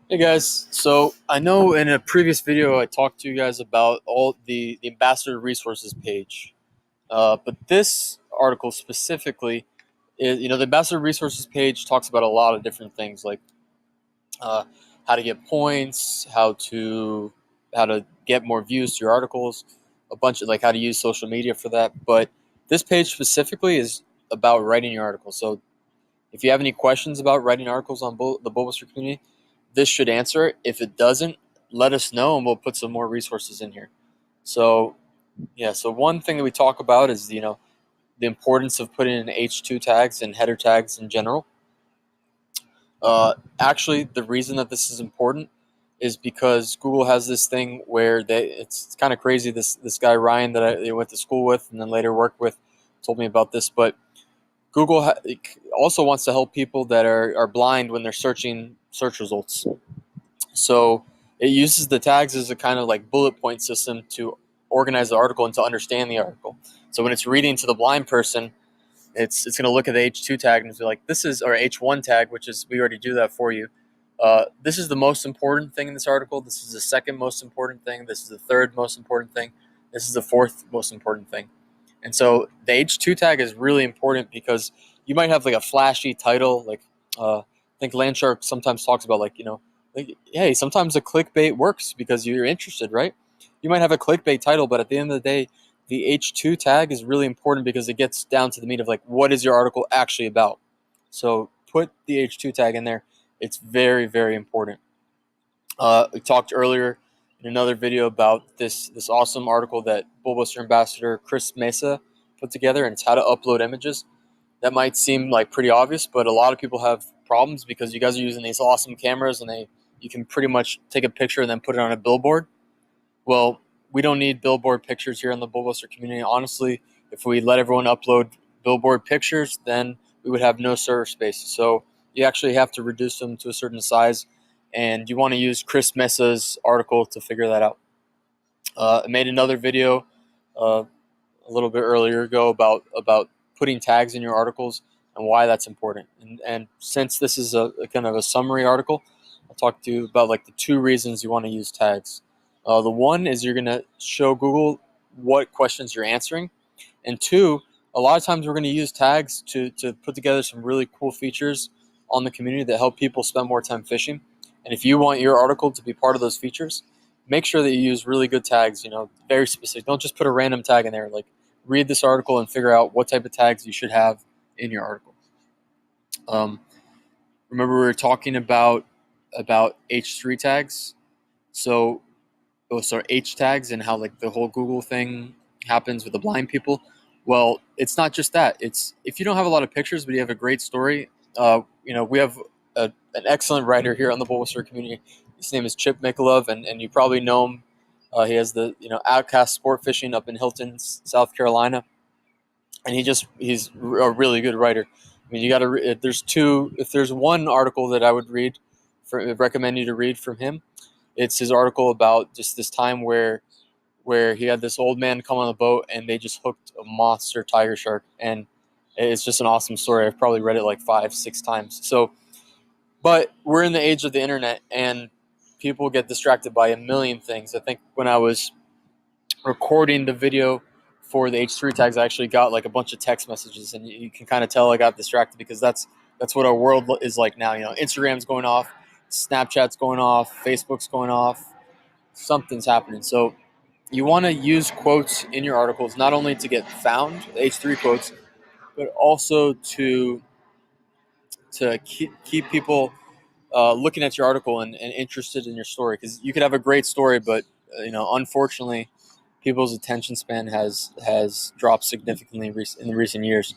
Hey guys, so I know in a previous video I talked to you guys about all the ambassador resources page, but this article specifically is, the ambassador resources page talks about a lot of different things like uh, how to get points, how to get more views to your articles, a bunch of like how to use social media for that. But this page specifically is about writing your article. So if you have any questions about writing articles on the Bulbasaur community, this should answer it. If it doesn't, let us know and we'll put some more resources in here. So yeah, so one thing that we talk about is the importance of putting in H2 tags and header tags in general. Actually, the reason that this is important is because Google has this thing where it's kind of crazy. This guy Ryan that I went to school with and then later worked with told me about this, but Google also wants to help people that are blind when they're searching search results. So it uses the tags as a kind of like bullet point system to organize the article and to understand the article. So when it's reading to the blind person, it's going to look at the H2 tag and be like, this is, or H1 tag, which is, we already do that for you. This is the most important thing in this article. This is the second most important thing. This is the third most important thing. This is the fourth most important thing. And so the H2 tag is really important because you might have like a flashy title, like I think Landshark sometimes talks about like, hey, sometimes a clickbait works because you're interested, right? You might have a clickbait title, but at the end of the day, the H2 tag is really important because it gets down to the meat of like, what is your article actually about? So put the H2 tag in there. It's very, very important. We talked earlier in another video about this awesome article that Bulbasaur ambassador Chris Mesa put together, and it's how to upload images. That might seem like pretty obvious, but a lot of people have problems because you guys are using these awesome cameras, and you can pretty much take a picture and then put it on a billboard. Well, we don't need billboard pictures here in the Bulbasaur community. Honestly, if we let everyone upload billboard pictures, then we would have no server space. So you actually have to reduce them to a certain size, and you want to use Chris Mesa's article to figure that out. I made another video a little bit earlier ago about putting tags in your articles and why that's important. And since this is a kind of a summary article, I'll talk to you about like the two reasons you want to use tags. The one is you're going to show Google what questions you're answering, and two, a lot of times we're going to use tags to put together some really cool features on the community that help people spend more time fishing. And if you want your article to be part of those features, make sure that you use really good tags, very specific. Don't just put a random tag in there. Like, read this article and figure out what type of tags you should have in your article. Um, Remember, we were talking about H3 tags. So, H tags and how like the whole Google thing happens with the blind people. Well, it's not just that. It's if you don't have a lot of pictures, but you have a great story. We have an excellent writer here on the Bulbasaur community. His name is Chip Mikulov, and you probably know him. He has the Outcast Sport Fishing up in Hilton, South Carolina, and he's a really good writer. I mean, you got to. If there's one article that I would recommend you to read from him, it's his article about just this time where he had this old man come on the boat and they just hooked a monster tiger shark, and it's just an awesome story. I've probably read it like 5, 6 times. So, but we're in the age of the internet, and people get distracted by a million things. I think when I was recording the video for the H3 tags, I actually got like a bunch of text messages, and you can kind of tell I got distracted because that's what our world is like now. Instagram's going off, Snapchat's going off, Facebook's going off, something's happening. So you want to use quotes in your articles not only to get found, H3 quotes, but also to keep people looking at your article and interested in your story, because you could have a great story, but unfortunately, people's attention span has dropped significantly in recent years.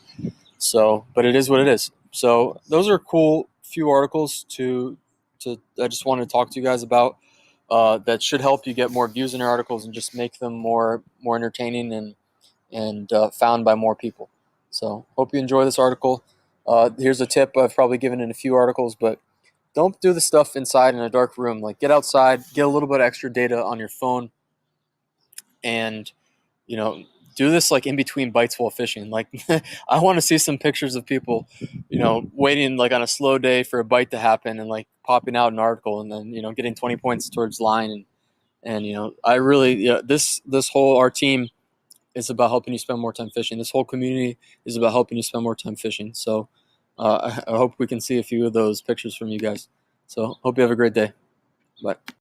So, but it is what it is. So those are cool few articles to I just wanted to talk to you guys about. That should help you get more views in your articles and just make them more entertaining and found by more people. So hope you enjoy this article. Here's a tip I've probably given in a few articles, but don't do the stuff inside in a dark room. Like, get outside, get a little bit of extra data on your phone, and you know do this like in between bites while fishing. Like I want to see some pictures of people, waiting like on a slow day for a bite to happen and like popping out an article and then getting 20 points towards line and I really this whole our team is about helping you spend more time fishing. This whole community is about helping you spend more time fishing. So I hope we can see a few of those pictures from you guys. So hope you have a great day. Bye.